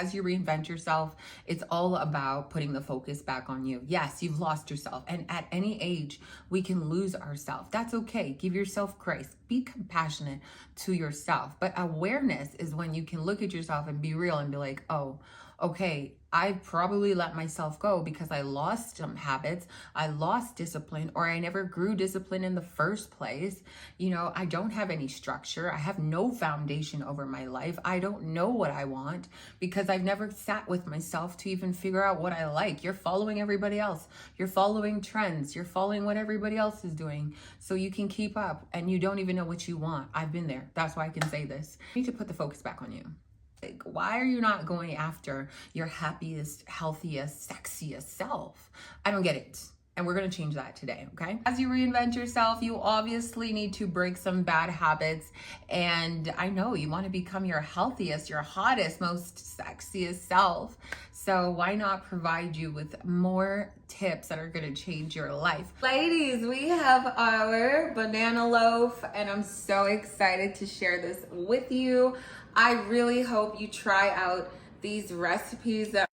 As you reinvent yourself, it's all about putting the focus back on you. Yes, you've lost yourself. And at any age, we can lose ourselves. That's okay. Give yourself grace. Be compassionate to yourself. But awareness is when you can look at yourself and be real and be like, oh, okay, I probably let myself go because I lost some habits, I lost discipline, or I never grew discipline in the first place. I don't have any structure. I have no foundation over my life. I don't know what I want because I've never sat with myself to even figure out what I like. You're following everybody else. You're following trends. You're following what everybody else is doing so you can keep up, and you don't even know what you want. I've been there. That's why I can say this. You need to put the focus back on you. Why are you not going after your happiest, healthiest, sexiest self? I don't get it. And we're going to change that today, okay? As you reinvent yourself, you obviously need to break some bad habits. And I know you want to become your healthiest, your hottest, most sexiest self. So why not provide you with more tips that are going to change your life? Ladies, we have our banana loaf, and I'm so excited to share this with you. I really hope you try out these recipes that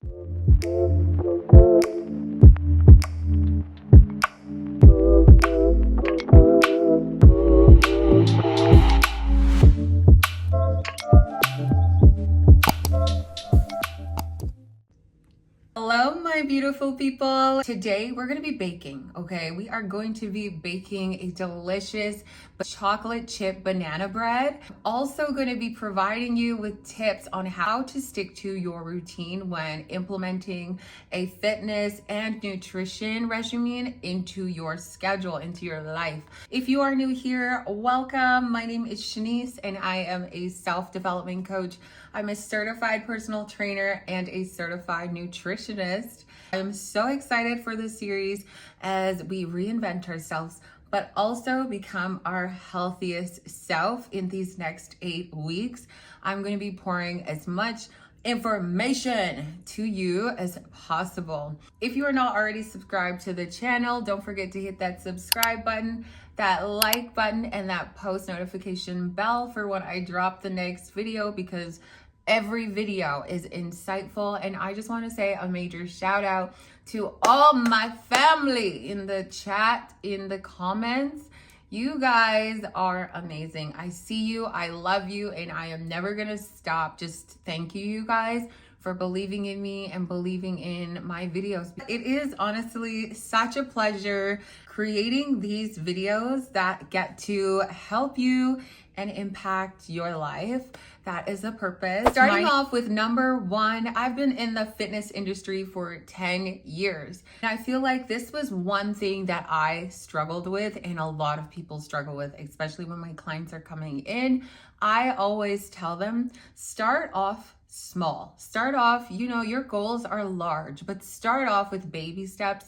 Hello, my beautiful people. Today we're going to be baking, okay? We are going to be baking a delicious chocolate chip banana bread. Also going to be providing you with tips on how to stick to your routine when implementing a fitness and nutrition regimen into your schedule, into your life. If you are new here, welcome. My name is Shanice and I am a self-development coach. I'm a certified personal trainer and a certified nutritionist. I'm so excited for this series as we reinvent ourselves, but also become our healthiest self in these next 8 weeks. I'm going to be pouring as much information to you as possible. If you are not already subscribed to the channel, don't forget to hit that subscribe button, that like button, and that post notification bell for when I drop the next video, because every video is insightful. And I just want to say a major shout out to all my family in the chat, in the comments. You guys are amazing. I see you, I love you, and I am never gonna stop. Just thank you guys for believing in me and believing in my videos. It is honestly such a pleasure creating these videos that get to help you and impact your life. That is the purpose. Starting off with number one, I've been in the fitness industry for 10 years. And I feel like this was one thing that I struggled with, and a lot of people struggle with, especially when my clients are coming in. I always tell them, start off small. Start off, your goals are large, but start off with baby steps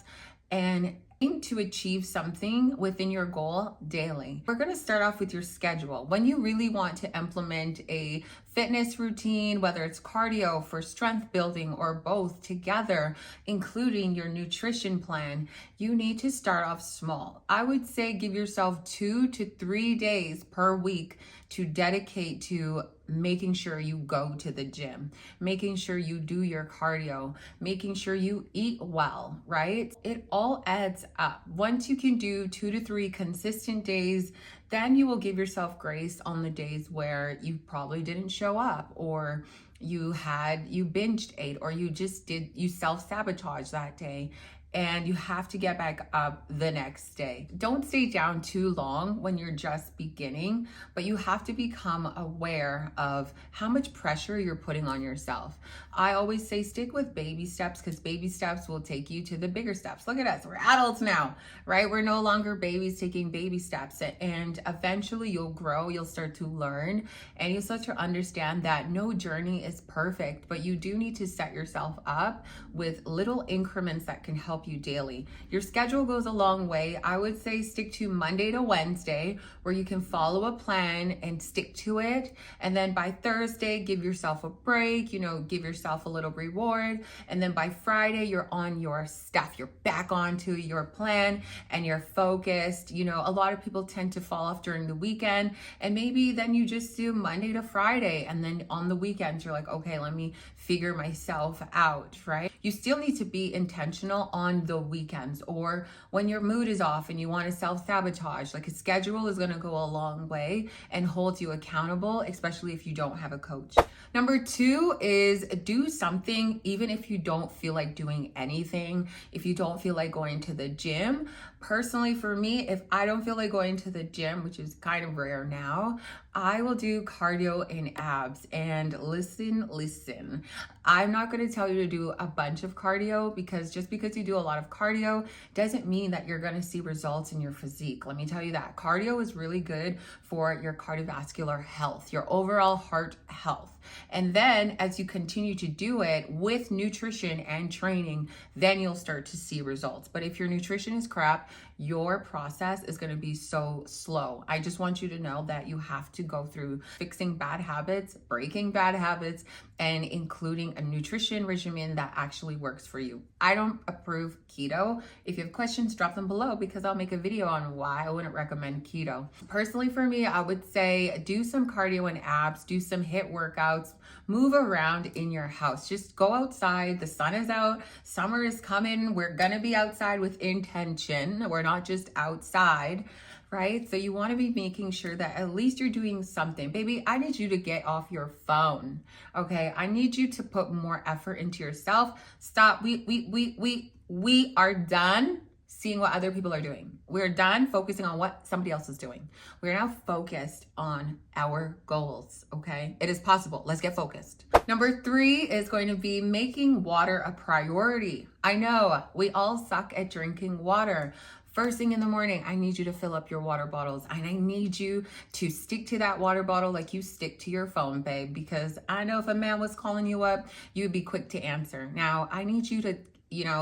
and aim to achieve something within your goal daily. We're going to start off with your schedule. When you really want to implement a fitness routine, whether it's cardio for strength building or both together, including your nutrition plan, you need to start off small. I would say give yourself 2 to 3 days per week to dedicate to making sure you go to the gym, making sure you do your cardio, making sure you eat well, right? It all adds up. Once you can do 2 to 3 consistent days, then you will give yourself grace on the days where you probably didn't show up, or you binged ate, or you self-sabotage that day, and you have to get back up the next day. Don't stay down too long when you're just beginning, but you have to become aware of how much pressure you're putting on yourself. I always say stick with baby steps, because baby steps will take you to the bigger steps. Look at us, we're adults now, right? We're no longer babies taking baby steps, and eventually you'll grow, you'll start to learn, and you'll start to understand that no journey is perfect, but you do need to set yourself up with little increments that can help help you daily. Your schedule goes a long way. I would say stick to Monday to Wednesday, where you can follow a plan and stick to it. And then by Thursday, give yourself a break, give yourself a little reward. And then by Friday, you're on your stuff. You're back onto your plan and you're focused. A lot of people tend to fall off during the weekend, and maybe then you just do Monday to Friday. And then on the weekends, you're like, okay, let me figure myself out, right? You still need to be intentional on the weekends or when your mood is off and you want to self-sabotage. Like, a schedule is going to go a long way and hold you accountable, especially if you don't have a coach. Number 2 is do something even if you don't feel like doing anything. If you don't feel like going to the gym, personally for me, if I don't feel like going to the gym, which is kind of rare now, I will do cardio and abs. And listen, I'm not going to tell you to do a bunch of cardio, because just because you do a lot of cardio doesn't mean that you're going to see results in your physique. Let me tell you that cardio is really good for your cardiovascular health, your overall heart health. And then as you continue to do it with nutrition and training, then you'll start to see results. But if your nutrition is crap, your process is going to be so slow. I just want you to know that you have to go through fixing bad habits, breaking bad habits, and including a nutrition regimen that actually works for you. I don't approve keto. If you have questions, drop them below, because I'll make a video on why I wouldn't recommend keto. Personally, for me, I would say do some cardio and abs, do some HIIT workouts, move around in your house. Just go outside. The sun is out. Summer is coming. We're going to be outside with intention. We're not just outside, right? So you want to be making sure that at least you're doing something. Baby, I need you to get off your phone. Okay? I need you to put more effort into yourself. Stop. We are done seeing what other people are doing. We're done focusing on what somebody else is doing. We're now focused on our goals, okay? It is possible. Let's get focused. Number 3 is going to be making water a priority. I know we all suck at drinking water. First thing in the morning, I need you to fill up your water bottles, and I need you to stick to that water bottle like you stick to your phone, babe, because I know if a man was calling you up, you'd be quick to answer. Now, I need you to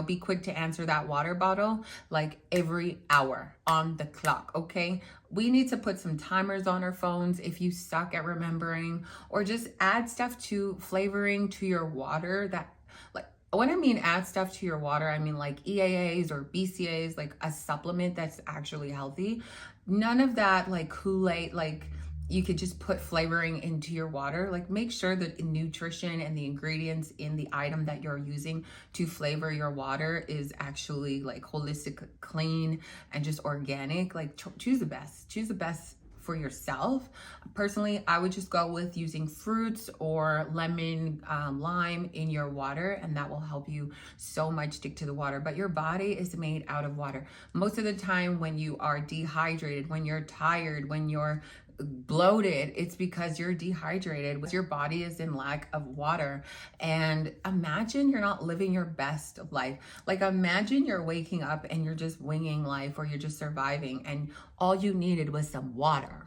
be quick to answer that water bottle like every hour on the clock, okay? We need to put some timers on our phones if you suck at remembering, or just add stuff to flavoring to your water that, like, when I mean add stuff to your water, I mean like EAAs or BCAAs, like a supplement that's actually healthy. None of that like Kool-Aid, like you could just put flavoring into your water. Like, make sure that nutrition and the ingredients in the item that you're using to flavor your water is actually like holistic, clean, and just organic. Like, choose the best for yourself. Personally, I would just go with using fruits or lemon, lime in your water, and that will help you so much stick to the water. But your body is made out of water. Most of the time when you are dehydrated, when you're tired, when you're bloated, it's because you're dehydrated. Your body is in lack of water. And imagine you're not living your best life. Like, imagine you're waking up and you're just winging life, or you're just surviving, and all you needed was some water.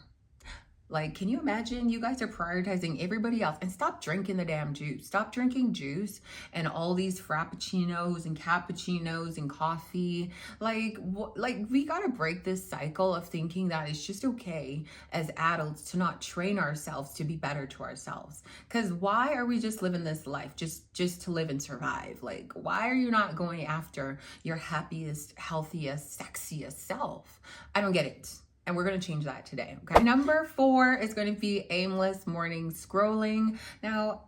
Like, can you imagine? You guys are prioritizing everybody else, and stop drinking the damn juice. Stop drinking juice and all these frappuccinos and cappuccinos and coffee. Like we got to break this cycle of thinking that it's just okay as adults to not train ourselves to be better to ourselves. Because why are we just living this life just to live and survive? Like, why are you not going after your happiest, healthiest, sexiest self? I don't get it. And we're going to change that today, okay? Number 4 is going to be aimless morning scrolling. Now,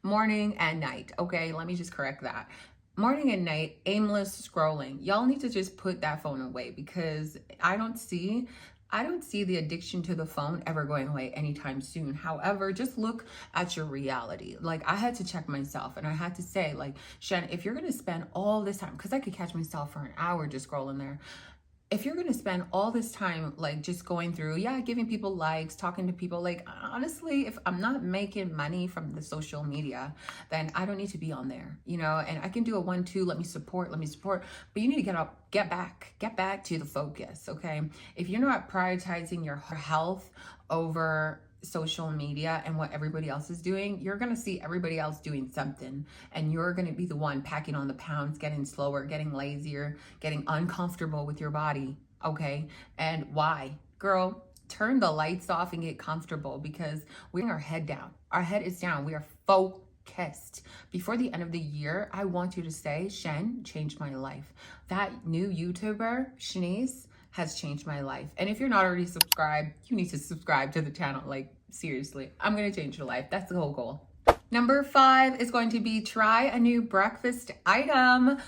morning and night, okay? Let me just correct that. Morning and night, aimless scrolling. Y'all need to just put that phone away, because I don't see the addiction to the phone ever going away anytime soon. However, just look at your reality. Like, I had to check myself, and I had to say, like, Shen, if you're going to spend all this time, because I could catch myself for an hour just scrolling there. If you're going to spend all this time, like, just going through, giving people likes, talking to people, like, honestly, if I'm not making money from the social media, then I don't need to be on there, and I can do a 1-2, let me support, but you need to get back to the focus, okay? If you're not prioritizing your health over social media and what everybody else is doing, you're going to see everybody else doing something, and you're going to be the one packing on the pounds, getting slower, getting lazier, getting uncomfortable with your body. Okay. And why? Girl, turn the lights off and get comfortable, because we're our head down. Our head is down. We are focused. Before the end of the year, I want you to say, Shen changed my life. That new YouTuber, Shanice, has changed my life. And if you're not already subscribed, you need to subscribe to the channel. Like, seriously, I'm going to change your life. That's the whole goal. Number 5 is going to be try a new breakfast item.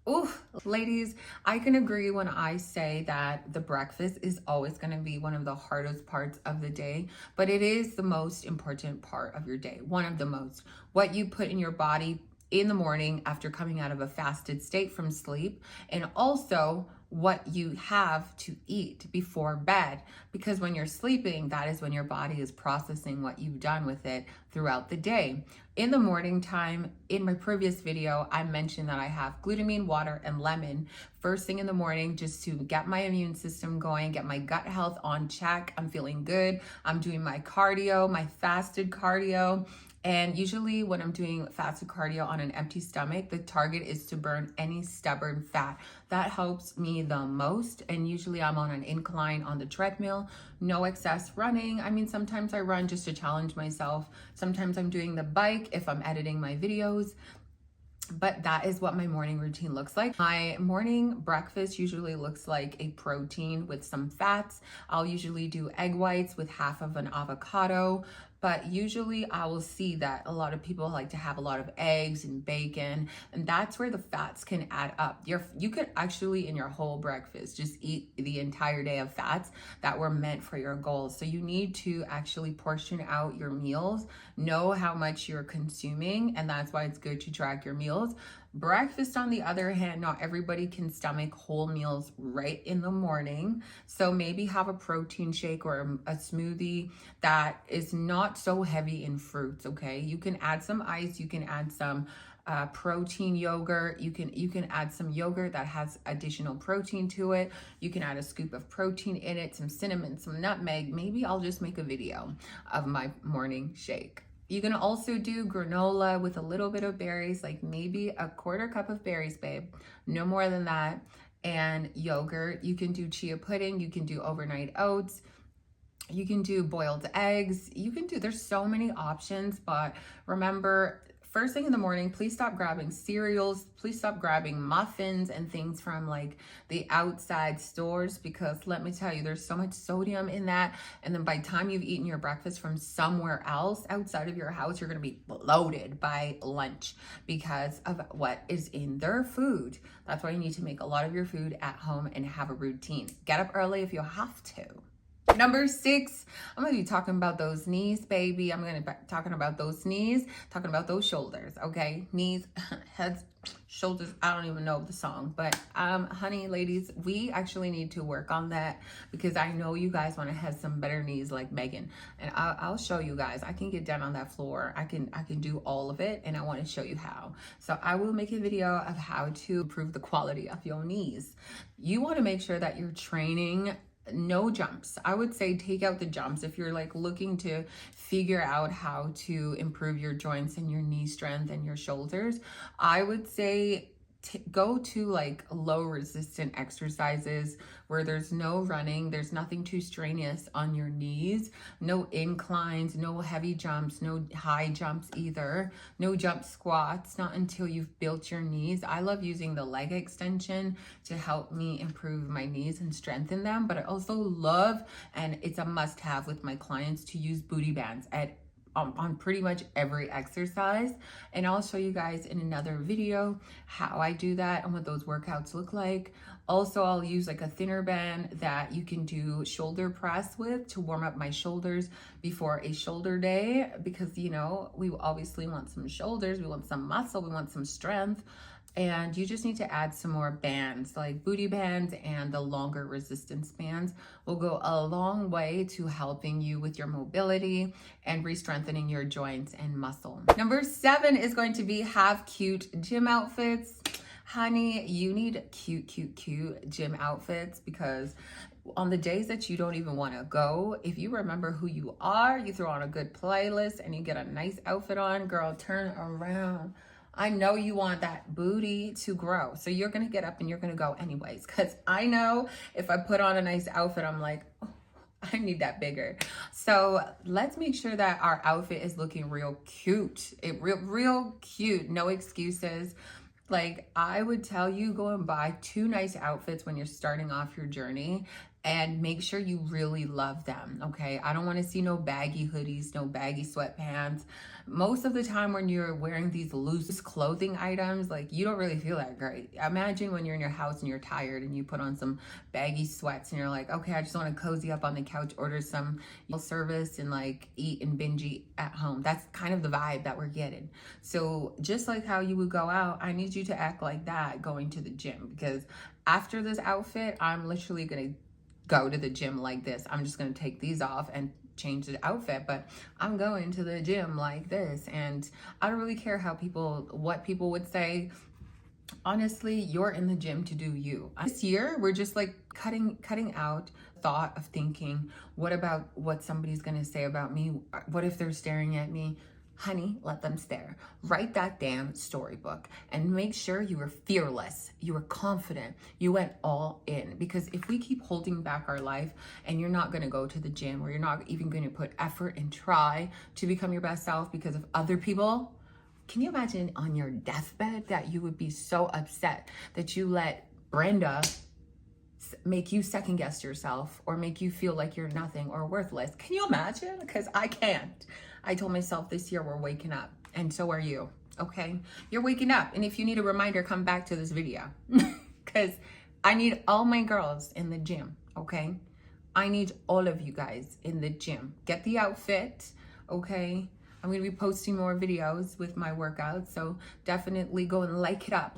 Ooh, ladies, I can agree when I say that the breakfast is always going to be one of the hardest parts of the day, but it is the most important part of your day. One of the most. What you put in your body in the morning after coming out of a fasted state from sleep, and also what you have to eat before bed, because when you're sleeping, that is when your body is processing what you've done with it throughout the day. In the morning time, in my previous video, I mentioned that I have glutamine, water, and lemon first thing in the morning, just to get my immune system going, get my gut health on check. I'm feeling good. I'm doing my cardio, my fasted cardio. And usually when I'm doing fasted cardio on an empty stomach, the target is to burn any stubborn fat. That helps me the most. And usually I'm on an incline on the treadmill, no excess running. I mean, sometimes I run just to challenge myself. Sometimes I'm doing the bike if I'm editing my videos. But that is what my morning routine looks like. My morning breakfast usually looks like a protein with some fats. I'll usually do egg whites with half of an avocado. But usually I will see that a lot of people like to have a lot of eggs and bacon, and that's where the fats can add up. You could actually in your whole breakfast just eat the entire day of fats that were meant for your goals. So you need to actually portion out your meals, know how much you're consuming, and that's why it's good to track your meals. Breakfast, on the other hand, not everybody can stomach whole meals right in the morning. So maybe have a protein shake or a smoothie that is not so heavy in fruits, okay? You can add some ice, you can add some protein yogurt. You can add some yogurt that has additional protein to it. You can add a scoop of protein in it, some cinnamon, some nutmeg. Maybe I'll just make a video of my morning shake. You can also do granola with a little bit of berries, like maybe a quarter cup of berries, babe. No more than that. And yogurt. You can do chia pudding. You can do overnight oats. You can do boiled eggs. There's so many options, but remember, first thing in the morning, please stop grabbing cereals. Please stop grabbing muffins and things from like the outside stores, because let me tell you, there's so much sodium in that. And then by the time you've eaten your breakfast from somewhere else outside of your house, you're going to be bloated by lunch because of what is in their food. That's why you need to make a lot of your food at home and have a routine. Get up early if you have to. Number 6, I'm going to be talking about those knees, baby. I'm going to be talking about those knees, talking about those shoulders, okay? Knees, heads, shoulders, I don't even know the song. But, honey, ladies, we actually need to work on that, because I know you guys want to have some better knees like Megan. And I'll show you guys. I can get down on that floor. I can do all of it, and I want to show you how. So I will make a video of how to improve the quality of your knees. You want to make sure that you're training no jumps. I would say take out the jumps. If you're like looking to figure out how to improve your joints and your knee strength and your shoulders, I would say go to like low resistant exercises where there's no running, there's nothing too strenuous on your knees, no inclines, no heavy jumps, no high jumps either, no jump squats, not until you've built your knees. I love using the leg extension to help me improve my knees and strengthen them, but I also love, and it's a must-have with my clients, to use booty bands on pretty much every exercise. And I'll show you guys in another video how I do that and what those workouts look like. Also, I'll use like a thinner band that you can do shoulder press with to warm up my shoulders before a shoulder day, because you know, we obviously want some shoulders, we want some muscle, we want some strength. And you just need to add some more bands, like booty bands, and the longer resistance bands will go a long way to helping you with your mobility and re-strengthening your joints and muscle. Number 7 is going to be have cute gym outfits. Honey, you need cute gym outfits, because On the days that you don't even want to go, if you remember who you are, you throw on a good playlist and you get a nice outfit on, girl, turn around. I know you want that booty to grow. So you're going to get up and you're going to go anyways. Because I know if I put on a nice outfit, I'm like, oh, I need that bigger. So let's make sure that our outfit is looking real cute. Real cute. No excuses. Like, I would tell you, go and buy 2 nice outfits when you're starting off your journey and make sure you really love them, okay? I don't want to see no baggy hoodies, no baggy sweatpants. Most of the time when you're wearing these loose clothing items, like, you don't really feel that great. Imagine when you're in your house and you're tired and you put on some baggy sweats and you're like, okay, I just want to cozy up on the couch, order some service and like eat and binge eat at home. That's kind of the vibe that we're getting. So just like how you would go out, I need you to act like that going to the gym, because after this outfit, I'm literally going to go to the gym like this. I'm just going to take these off and change the outfit, but I'm going to the gym like this. And I don't really care what people would say. Honestly, you're in the gym to do you. This year, we're just like cutting out thought of thinking, what about what somebody's going to say about me? What if they're staring at me? Honey, let them stare. Write that damn storybook and make sure you were fearless, you were confident, you went all in. Because if we keep holding back our life and you're not gonna go to the gym, or you're not even gonna put effort and try to become your best self because of other people, can you imagine on your deathbed that you would be so upset that you let Brenda make you second guess yourself or make you feel like you're nothing or worthless? Can you imagine? Because I can't. I told myself this year we're waking up, and so are you, okay? You're waking up, and if you need a reminder, come back to this video because I need all my girls in the gym, okay? I need all of you guys in the gym. Get the outfit, okay? I'm going to be posting more videos with my workouts, so definitely go and like it up,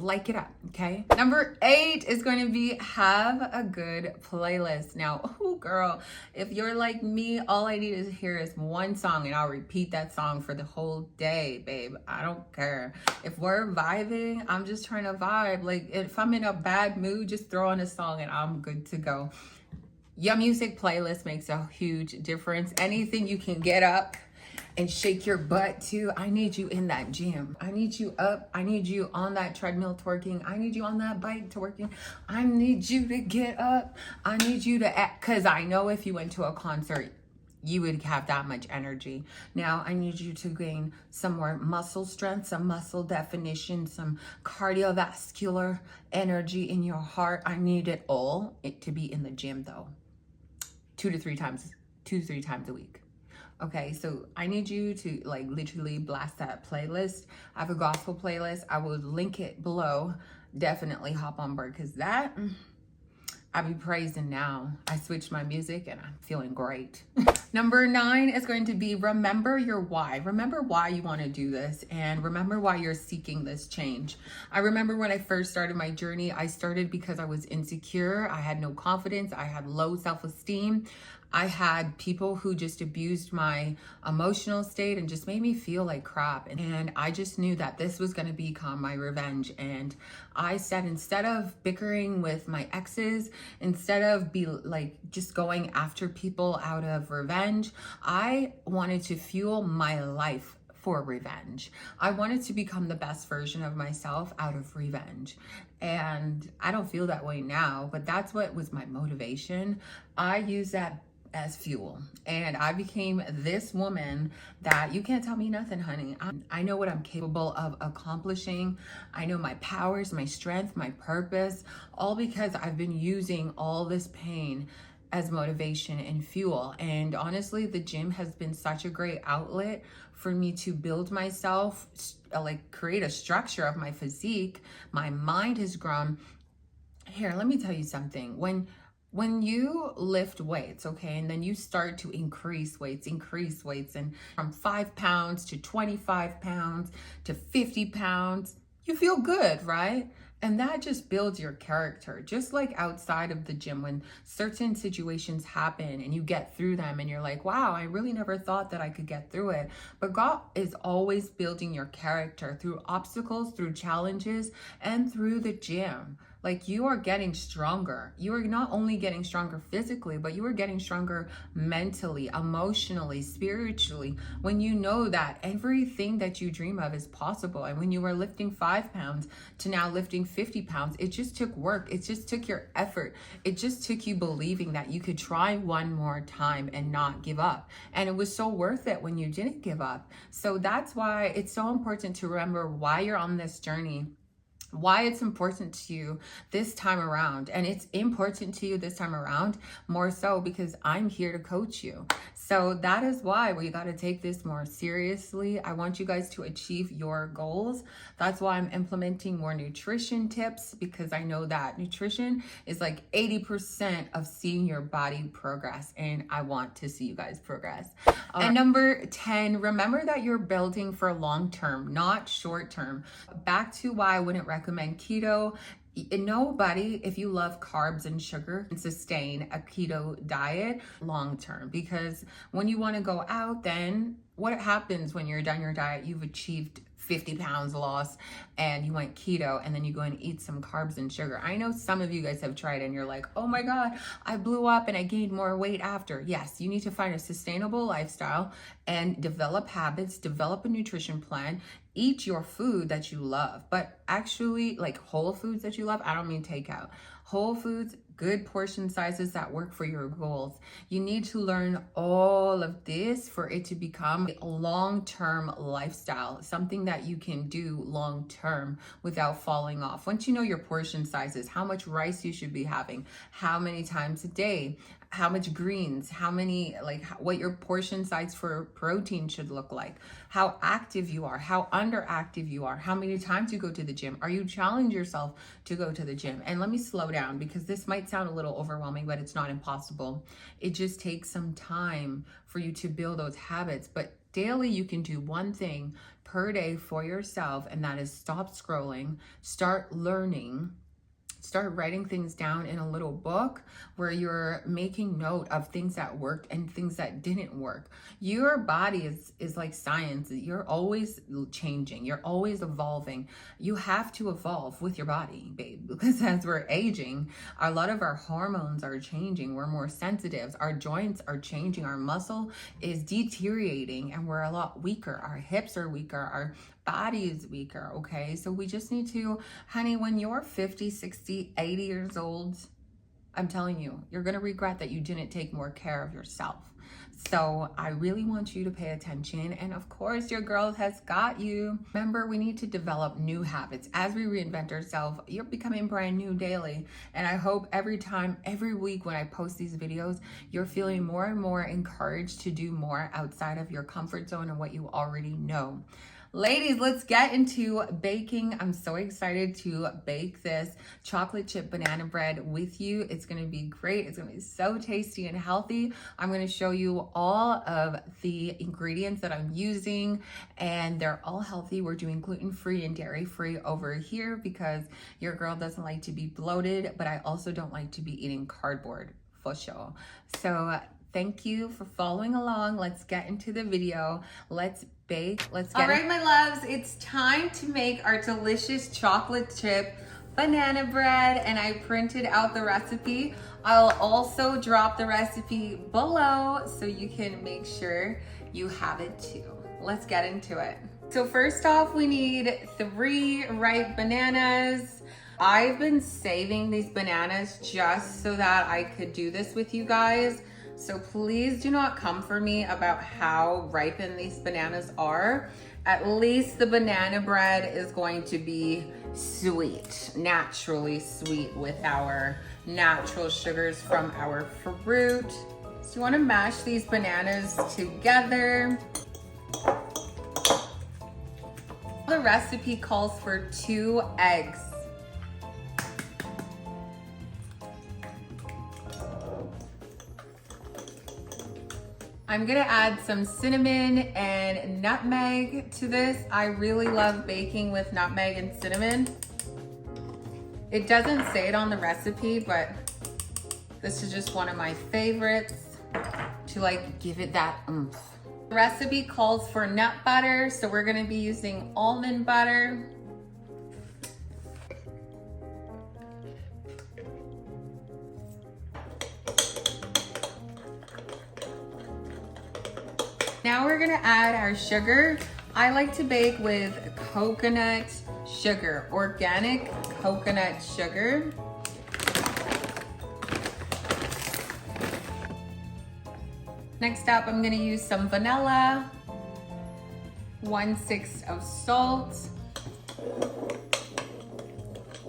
okay? Number 8 is going to be have a good playlist. Now, oh girl, if you're like me, all I need to hear is one song and I'll repeat that song for the whole day, babe. I don't care. If we're vibing, I'm just trying to vibe. Like, if I'm in a bad mood, just throw on a song and I'm good to go. Your music playlist makes a huge difference. Anything you can get up and shake your butt to. I need you in that gym. I need you up. I need you on that treadmill twerking. I need you on that bike twerking. I need you to get up. I need you to act, because I know if you went to a concert, you would have that much energy. Now I need you to gain some more muscle strength, some muscle definition, some cardiovascular energy in your heart. I need it all to be in the gym though. 2 to 3 times a week. Okay, so I need you to like literally blast that playlist. I have a gospel playlist. I will link it below. Definitely hop on board, because that, I be praising now. I switched my music and I'm feeling great. Number 9 is going to be remember your why. Remember why you want to do this, and remember why you're seeking this change. I remember when I first started my journey, I started because I was insecure. I had no confidence. I had low self-esteem. I had people who just abused my emotional state and just made me feel like crap. And I just knew that this was going to become my revenge. And I said, instead of bickering with my exes, instead of just going after people out of revenge, I wanted to fuel my life for revenge. I wanted to become the best version of myself out of revenge. And I don't feel that way now, but that's what was my motivation. I use that as fuel, and I became this woman that you can't tell me nothing, honey. I know what I'm capable of accomplishing. I know my powers, my strength, my purpose, all because I've been using all this pain as motivation and fuel. And honestly, the gym has been such a great outlet for me to build myself, like create a structure of my physique. My mind has grown. Here, let me tell you something. When you lift weights, okay, and then you start to increase weights, and from 5 pounds to 25 pounds to 50 pounds, you feel good, right? And that just builds your character. Just like outside of the gym, when certain situations happen and you get through them and you're like, wow, I really never thought that I could get through it. But God is always building your character through obstacles, through challenges, and through the gym. Like, you are getting stronger. You are not only getting stronger physically, but you are getting stronger mentally, emotionally, spiritually. When you know that everything that you dream of is possible. And when you were lifting 5 pounds to now lifting 50 pounds, it just took work. It just took your effort. It just took you believing that you could try one more time and not give up. And it was so worth it when you didn't give up. So that's why it's so important to remember why you're on this journey, why it's important to you this time around. And it's important to you this time around more so because I'm here to coach you. So that is why we got to take this more seriously. I want you guys to achieve your goals. That's why I'm implementing more nutrition tips, because I know that nutrition is like 80% of seeing your body progress, and I want to see you guys progress. And number 10, remember that you're building for long term, not short term. Back to why I wouldn't recommend keto. Nobody, if you love carbs and sugar, can sustain a keto diet long term, because when you want to go out, then what happens when you're done your diet? You've achieved 50 pounds loss and you went keto, and then you go and eat some carbs and sugar. I know some of you guys have tried and you're like, oh my God, I blew up and I gained more weight after. Yes, you need to find a sustainable lifestyle and develop habits, develop a nutrition plan, eat your food that you love, but actually like whole foods that you love. I don't mean takeout. Whole foods, good portion sizes that work for your goals. You need to learn all of this for it to become a long-term lifestyle, something that you can do long-term without falling off. Once you know your portion sizes, how much rice you should be having, how many times a day, how much greens, how many, like what your portion size for protein should look like, how active you are, how underactive you are, how many times you go to the gym. Are you challenge yourself to go to the gym? And let me slow down, because this might sound a little overwhelming, but it's not impossible. It just takes some time for you to build those habits. But daily, you can do one thing per day for yourself, and that is stop scrolling, start learning, start writing things down in a little book where you're making note of things that worked and things that didn't work. Your body is like science. You're always changing. You're always evolving. You have to evolve with your body, babe, because as we're aging, a lot of our hormones are changing. We're more sensitive. Our joints are changing. Our muscle is deteriorating and we're a lot weaker. Our hips are weaker. Our body is weaker, okay? So we just need to, honey, when you're 50, 60, 80 years old, I'm telling you, you're gonna regret that you didn't take more care of yourself. So I really want you to pay attention. And of course, your girl has got you. Remember, we need to develop new habits. As we reinvent ourselves, you're becoming brand new daily. And I hope every time, every week when I post these videos, you're feeling more and more encouraged to do more outside of your comfort zone and what you already know. Ladies, let's get into baking. I'm so excited to bake this chocolate chip banana bread with you. It's gonna be great. It's gonna be so tasty and healthy. I'm gonna show you all of the ingredients that I'm using, and they're all healthy. We're doing gluten-free and dairy-free over here because your girl doesn't like to be bloated, but I also don't like to be eating cardboard for sure. So thank you for following along. Let's get into the video. Let's bake. Let's get. All right, my loves, it's time to make our delicious chocolate chip banana bread, and I printed out the recipe. I'll also drop the recipe below so you can make sure you have it too. Let's get into it. So first off, we need 3 ripe bananas. I've been saving these bananas just so that I could do this with you guys. So please do not come for me about how ripened these bananas are. At least the banana bread is going to be sweet, naturally sweet with our natural sugars from our fruit. So you want to mash these bananas together. The recipe calls for 2 eggs. I'm gonna add some cinnamon and nutmeg to this. I really love baking with nutmeg and cinnamon. It doesn't say it on the recipe, but this is just one of my favorites to like give it that oomph. The recipe calls for nut butter, so we're gonna be using almond butter. Now we're gonna add our sugar. I like to bake with coconut sugar, organic coconut sugar. Next up, I'm gonna use some vanilla, 1/6 of salt.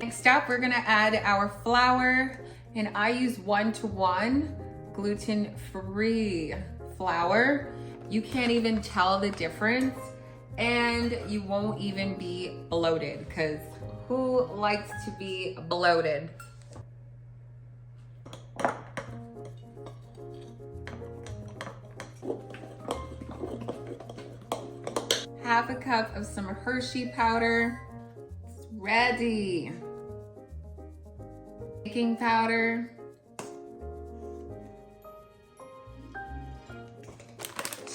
Next up, we're gonna add our flour, and I use 1-to-1 gluten-free flour. You can't even tell the difference, and you won't even be bloated, because who likes to be bloated? Half a cup of some Hershey powder. It's ready. Baking powder.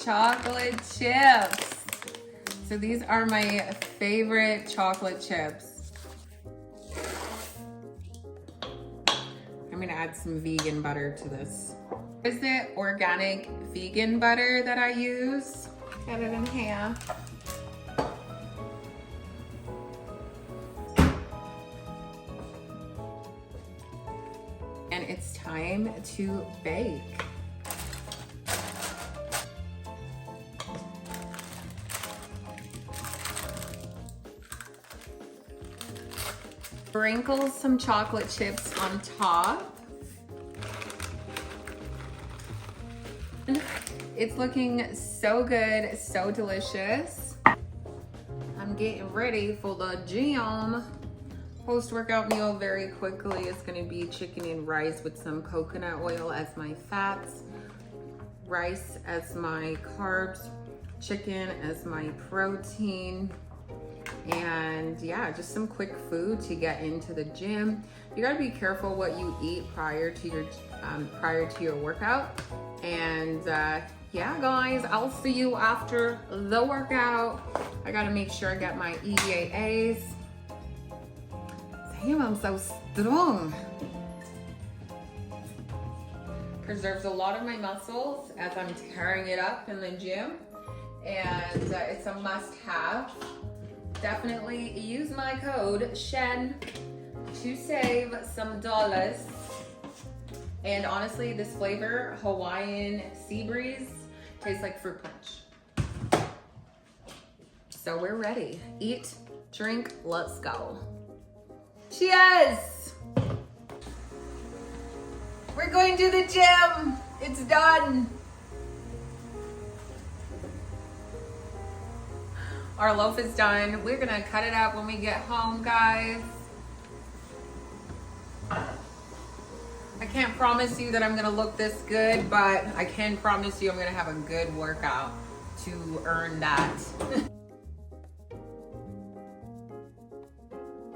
Chocolate chips. So these are my favorite chocolate chips. I'm gonna add some vegan butter to this. Is it organic vegan butter that I use? Got it in here. And it's time to bake. Sprinkle some chocolate chips on top. It's looking so good, so delicious. I'm getting ready for the gym. Post-workout meal very quickly is gonna be chicken and rice with some coconut oil as my fats, rice as my carbs, chicken as my protein, and yeah, just some quick food to get into the gym. You gotta be careful what you eat prior to your workout. And yeah, guys, I'll see you after the workout. I gotta make sure I get my EDAs. Damn, I'm so strong. Preserves a lot of my muscles as I'm tearing it up in the gym, and it's a must-have. Definitely use my code Shen to save some dollars. And honestly, this flavor, Hawaiian Sea Breeze, tastes like fruit punch. So we're ready. Eat, drink, let's go. Cheers! We're going to the gym. It's done. Our loaf is done. We're gonna cut it up when we get home, guys. I can't promise you that I'm gonna look this good, but I can promise you I'm gonna have a good workout to earn that.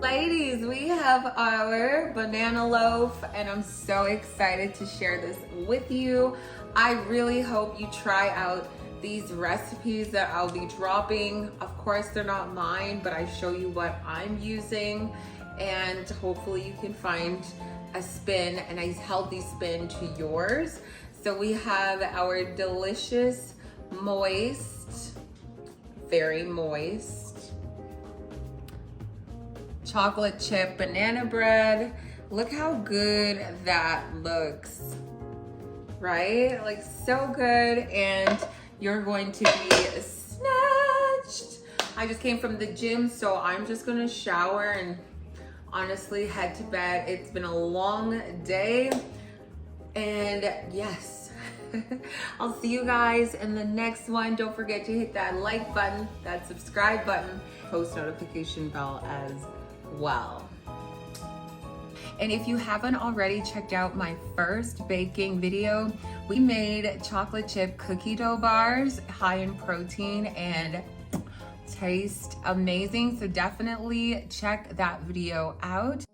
Ladies, we have our banana loaf, and I'm so excited to share this with you. I really hope you try out these recipes that I'll be dropping. Of course, they're not mine, but I show you what I'm using, and hopefully you can find a spin, a nice healthy spin to yours. So we have our delicious, moist, very moist chocolate chip banana bread. Look how good that looks, right? Like so good, and you're going to be snatched. I just came from the gym, so I'm just gonna shower and honestly head to bed. It's been a long day, and yes, I'll see you guys in the next one. Don't forget to hit that like button, that subscribe button, post notification bell as well. And if you haven't already checked out my first baking video, we made chocolate chip cookie dough bars, high in protein and taste amazing. So definitely check that video out.